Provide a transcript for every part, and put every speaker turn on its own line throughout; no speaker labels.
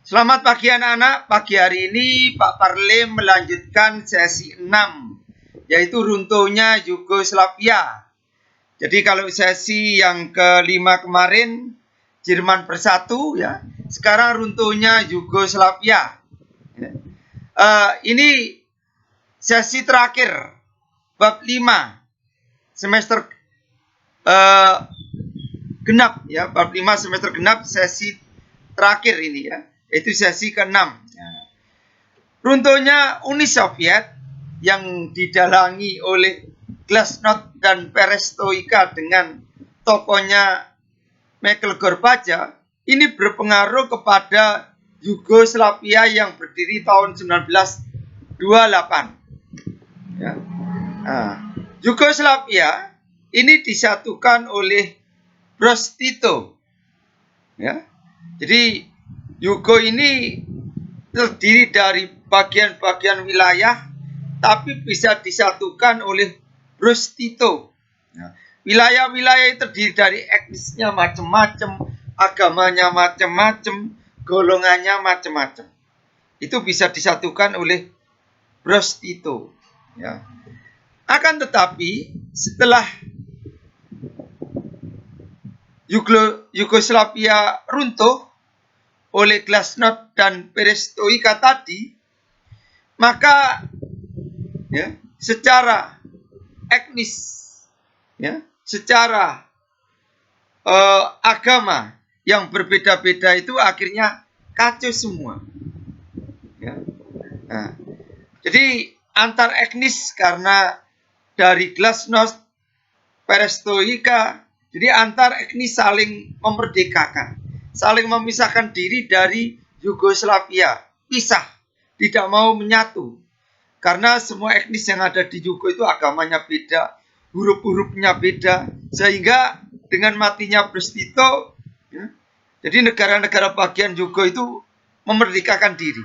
Selamat pagi anak-anak. Pagi hari ini Pak Parle melanjutkan sesi 6, yaitu runtuhnya Yugoslavia. Jadi kalau sesi yang kelima kemarin Jerman bersatu, ya, sekarang runtuhnya Yugoslavia. Ini sesi terakhir bab 5 semester genap, ya, bab 5 semester genap, sesi terakhir ini, ya, yaitu sesi ke-6. Runtuhnya Uni Soviet yang didalangi oleh Glasnost dan Perestroika dengan tokohnya Mikhail Gorbachev ini berpengaruh kepada Yugoslavia yang berdiri tahun 1928. Ya. Yugoslavia ini disatukan oleh Broz Tito. Ya. Jadi Yugo ini terdiri dari bagian-bagian wilayah tapi bisa disatukan oleh Broz Tito. Nah, wilayah-wilayah itu terdiri dari etnisnya macam-macam, agamanya macam-macam, golongannya macam-macam. Itu bisa disatukan oleh Broz Tito. Ya. Akan tetapi setelah Yugoslavia runtuh oleh Glasnost dan Perestroika tadi, maka ya, secara etnis, ya, secara agama yang berbeda-beda itu akhirnya kacau semua. Ya. Nah, jadi antar etnis karena dari Glasnost, Perestroika, jadi antar etnis saling memerdekakan, saling memisahkan diri dari Yugoslavia, pisah, tidak mau menyatu. Karena semua etnis yang ada di Yugo itu agamanya beda, huruf-hurufnya beda, sehingga dengan matinya Broz Tito, ya, jadi negara-negara bagian Yugo itu memerdekakan diri.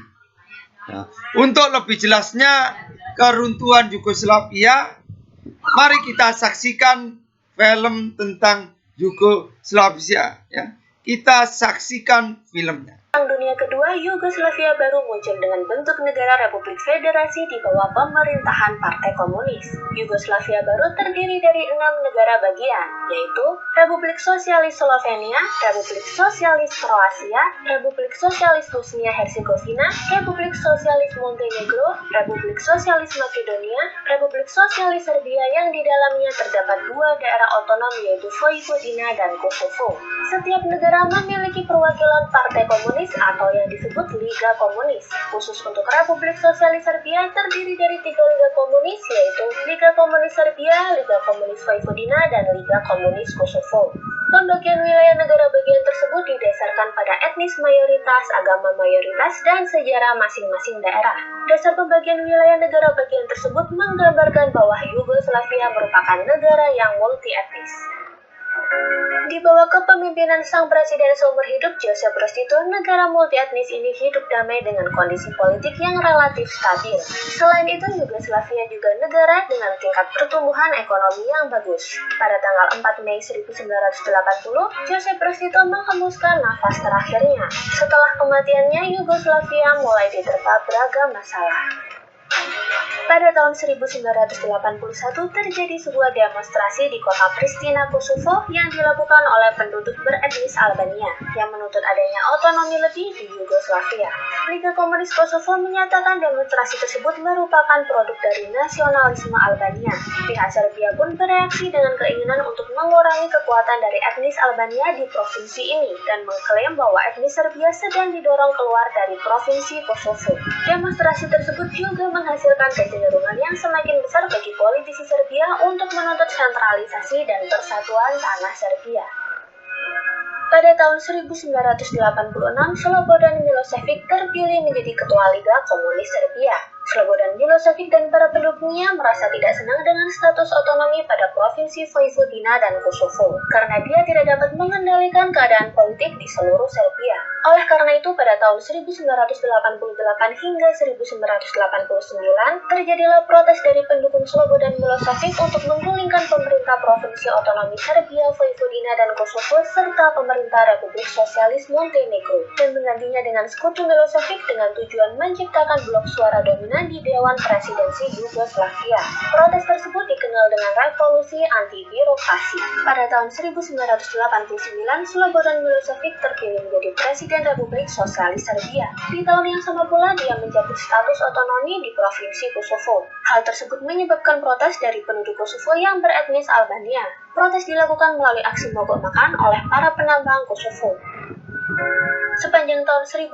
Nah, untuk lebih jelasnya keruntuhan Yugoslavia, mari kita saksikan film tentang Yugoslavia. Ya. Kita saksikan filmnya.
Perang Dunia Kedua, Yugoslavia baru muncul dengan bentuk negara Republik Federasi di bawah pemerintahan Partai Komunis. Yugoslavia baru terdiri dari 6 negara bagian, yaitu Republik Sosialis Slovenia, Republik Sosialis Kroasia, Republik Sosialis Bosnia-Herzegovina, Republik Sosialis Montenegro, Republik Sosialis Makedonia, Republik Sosialis Serbia yang di dalamnya terdapat 2 daerah otonom yaitu Vojvodina dan Kosovo. Setiap negara memiliki perwakilan Partai Komunis atau yang disebut Liga Komunis. Khusus untuk Republik Sosialis Serbia terdiri dari 3 Liga Komunis, yaitu Liga Komunis Serbia, Liga Komunis Vojvodina, dan Liga Komunis Kosovo. Pembagian wilayah negara bagian tersebut didasarkan pada etnis mayoritas, agama mayoritas, dan sejarah masing-masing daerah. Dasar pembagian wilayah negara bagian tersebut menggambarkan bahwa Yugoslavia merupakan negara yang multi-etnis. Di bawah kepemimpinan sang presiden seumur hidup Josip Broz Tito, negara multietnis ini hidup damai dengan kondisi politik yang relatif stabil. Selain itu, Yugoslavia juga negara dengan tingkat pertumbuhan ekonomi yang bagus. Pada tanggal 4 Mei 1980, Josip Broz Tito menghembuskan nafas terakhirnya. Setelah kematiannya, Yugoslavia mulai diterpa beragam masalah. Pada tahun 1981 terjadi sebuah demonstrasi di kota Pristina, Kosovo yang dilakukan oleh penduduk beretnis Albania yang menuntut adanya otonomi lebih di Yugoslavia. Liga Komunis Kosovo menyatakan demonstrasi tersebut merupakan produk dari nasionalisme Albania. Pihak Serbia pun bereaksi dengan keinginan untuk mengurangi kekuatan dari etnis Albania di provinsi ini dan mengklaim bahwa etnis Serbia sedang didorong keluar dari provinsi Kosovo. Demonstrasi tersebut juga menghasilkan kecenderungan yang semakin besar bagi politisi Serbia untuk menuntut sentralisasi dan persatuan tanah Serbia. Pada tahun 1986, Slobodan Milošević terpilih menjadi Ketua Liga Komunis Serbia. Slobodan Milosevic dan para pendukungnya merasa tidak senang dengan status otonomi pada provinsi Vojvodina dan Kosovo, karena dia tidak dapat mengendalikan keadaan politik di seluruh Serbia. Oleh karena itu, pada tahun 1988 hingga 1989, terjadilah protes dari pendukung Slobodan Milosevic untuk menggulingkan pemerintah provinsi otonomi Serbia, Vojvodina, dan Kosovo, serta pemerintah Republik Sosialis Montenegro, dan menggantinya dengan sekutu Milosevic dengan tujuan menciptakan blok suara dominan di Dewan Presidensi Yugoslavia. Protes tersebut dikenal dengan revolusi anti-birokrasi. Pada tahun 1989, Slobodan Milosevic terpilih menjadi Presiden Republik Sosialis Serbia. Di tahun yang sama pula, dia mencabut status otonomi di Provinsi Kosovo. Hal tersebut menyebabkan protes dari penduduk Kosovo yang beretnis Albania. Protes dilakukan melalui aksi mogok makan oleh para penambang Kosovo. Sepanjang tahun 1980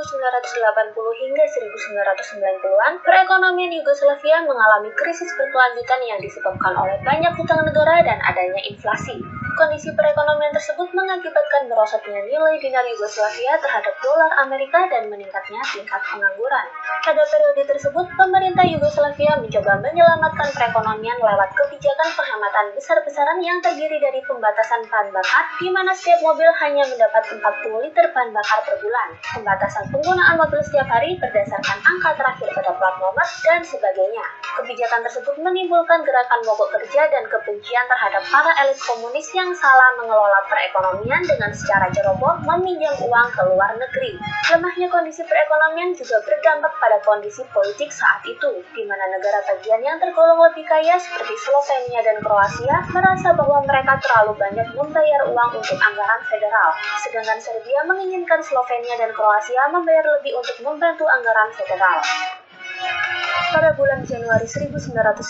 hingga 1990-an, perekonomian Yugoslavia mengalami krisis berkelanjutan yang disebabkan oleh banyak hutang negara dan adanya inflasi. Kondisi perekonomian tersebut mengakibatkan merosotnya nilai dinar Yugoslavia terhadap dolar Amerika dan meningkatnya tingkat pengangguran. Pada periode tersebut, pemerintah Yugoslavia mencoba menyelamatkan perekonomian lewat kebijakan penghematan besar-besaran yang terdiri dari pembatasan bahan bakar, di mana setiap mobil hanya mendapat 40 liter bahan bakar per bulan, pembatasan penggunaan mobil setiap hari berdasarkan angka terakhir pada plat nomor, dan sebagainya. Kebijakan tersebut menimbulkan gerakan mogok kerja dan kebencian terhadap para elit komunis yang salah mengelola perekonomian dengan secara ceroboh meminjam uang ke luar negeri. Lemahnya kondisi perekonomian juga berdampak pada kondisi politik saat itu, di mana negara bagian yang tergolong lebih kaya seperti Slovenia dan Kroasia merasa bahwa mereka terlalu banyak membayar uang untuk anggaran federal, sedangkan Serbia menginginkan Slovenia dan Kroasia membayar lebih untuk membantu anggaran federal. Pada bulan Januari 1990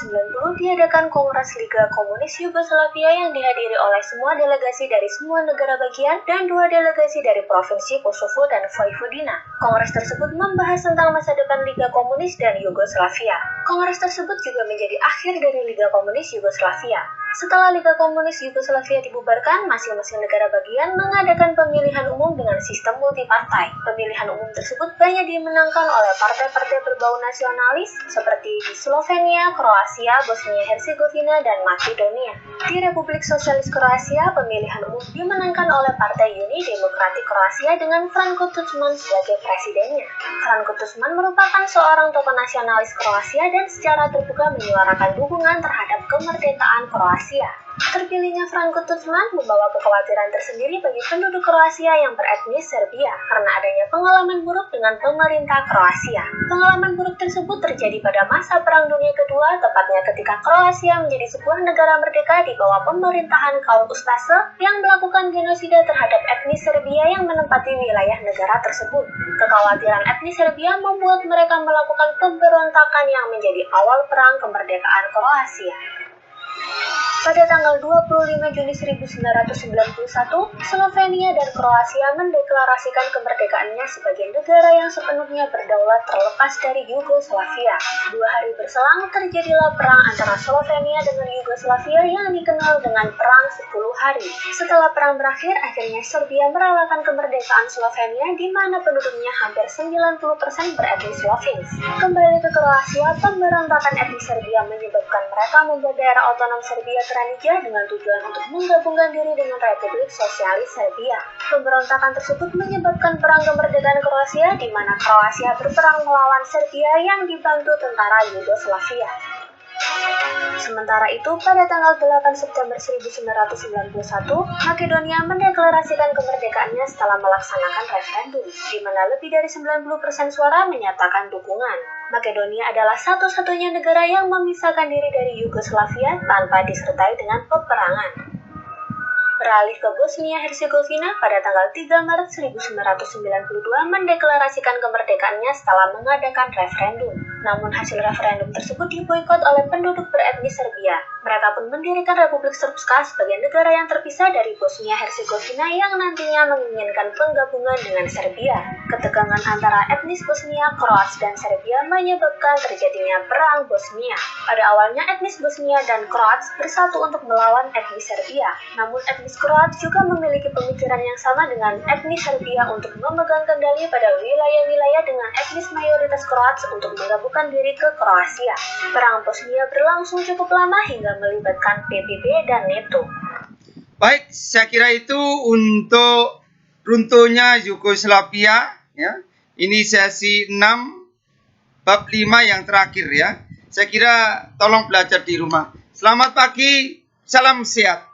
diadakan Kongres Liga Komunis Yugoslavia yang dihadiri oleh semua delegasi dari semua negara bagian dan 2 delegasi dari Provinsi Kosovo dan Vojvodina. Kongres tersebut membahas tentang masa depan Liga Komunis dan Yugoslavia. Kongres tersebut juga menjadi akhir dari Liga Komunis Yugoslavia. Setelah Liga Komunis Yugoslavia dibubarkan, masing-masing negara bagian mengadakan pemilihan umum dengan sistem multipartai. Pemilihan umum tersebut banyak dimenangkan oleh partai-partai berbau nasionalis seperti di Slovenia, Kroasia, Bosnia-Herzegovina, dan Makedonia. Di Republik Sosialis Kroasia, pemilihan umum dimenangkan oleh Partai Uni Demokratik Kroasia dengan Franjo Tuđman sebagai presidennya. Franjo Tuđman merupakan seorang tokoh nasionalis Kroasia dan secara terbuka menyuarakan dukungan terhadap kemerdekaan Kroasia. Terpilihnya Franjo Tuđman membawa kekhawatiran tersendiri bagi penduduk Kroasia yang beretnis Serbia karena adanya pengalaman buruk dengan pemerintah Kroasia. Pengalaman buruk tersebut terjadi pada masa Perang Dunia Kedua, tepatnya ketika Kroasia menjadi sebuah negara merdeka di bawah pemerintahan kaum Ustaše yang melakukan genosida terhadap etnis Serbia yang menempati wilayah negara tersebut. Kekhawatiran etnis Serbia membuat mereka melakukan pemberontakan yang menjadi awal perang kemerdekaan Kroasia. Pada tanggal 25 Juni 1991, Slovenia dan Kroasia mendeklarasikan kemerdekaannya sebagai negara yang sepenuhnya berdaulat terlepas dari Yugoslavia. 2 hari berselang, terjadilah perang antara Slovenia dengan Yugoslavia yang dikenal dengan Perang 10 Hari. Setelah perang berakhir, akhirnya Serbia merelakan kemerdekaan Slovenia di mana penduduknya hampir 90% beretnis Slovenes. Kembali ke Kroasia, pemberontakan etnis Serbia menyebabkan mereka membuat daerah otonom Serbia Tranija dengan tujuan untuk menggabungkan diri dengan Republik Sosialis Serbia. Pemberontakan tersebut menyebabkan perang kemerdekaan Kroasia di mana Kroasia berperang melawan Serbia yang dibantu tentara Yugoslavia. Sementara itu, pada tanggal 8 September 1991, Makedonia mendeklarasikan kemerdekaannya setelah melaksanakan referendum, di mana lebih dari 90% suara menyatakan dukungan. Makedonia adalah satu-satunya negara yang memisahkan diri dari Yugoslavia tanpa disertai dengan peperangan. Beralih ke Bosnia-Herzegovina, pada tanggal 3 Maret 1992 mendeklarasikan kemerdekaannya setelah mengadakan referendum. Namun hasil referendum tersebut diboikot oleh penduduk beretnis Serbia. Mereka pun mendirikan Republik Srpska sebagai negara yang terpisah dari Bosnia-Herzegovina yang nantinya menginginkan penggabungan dengan Serbia. Ketegangan antara etnis Bosnia, Kroats, dan Serbia menyebabkan terjadinya Perang Bosnia. Pada awalnya etnis Bosnia dan Kroats bersatu untuk melawan etnis Serbia. Namun etnis Kroats juga memiliki pemikiran yang sama dengan etnis Serbia untuk memegang kendali pada wilayah-wilayah dengan etnis mayoritas Kroats untuk menggabungkan menyatukan diri ke Kroasia. Perang Bosnia berlangsung cukup lama hingga melibatkan PBB dan NATO.
Baik, saya kira itu untuk runtuhnya Yugoslavia, ya. Ini sesi 6 bab 5 yang terakhir, ya. Saya kira tolong belajar di rumah. Selamat pagi, salam sehat.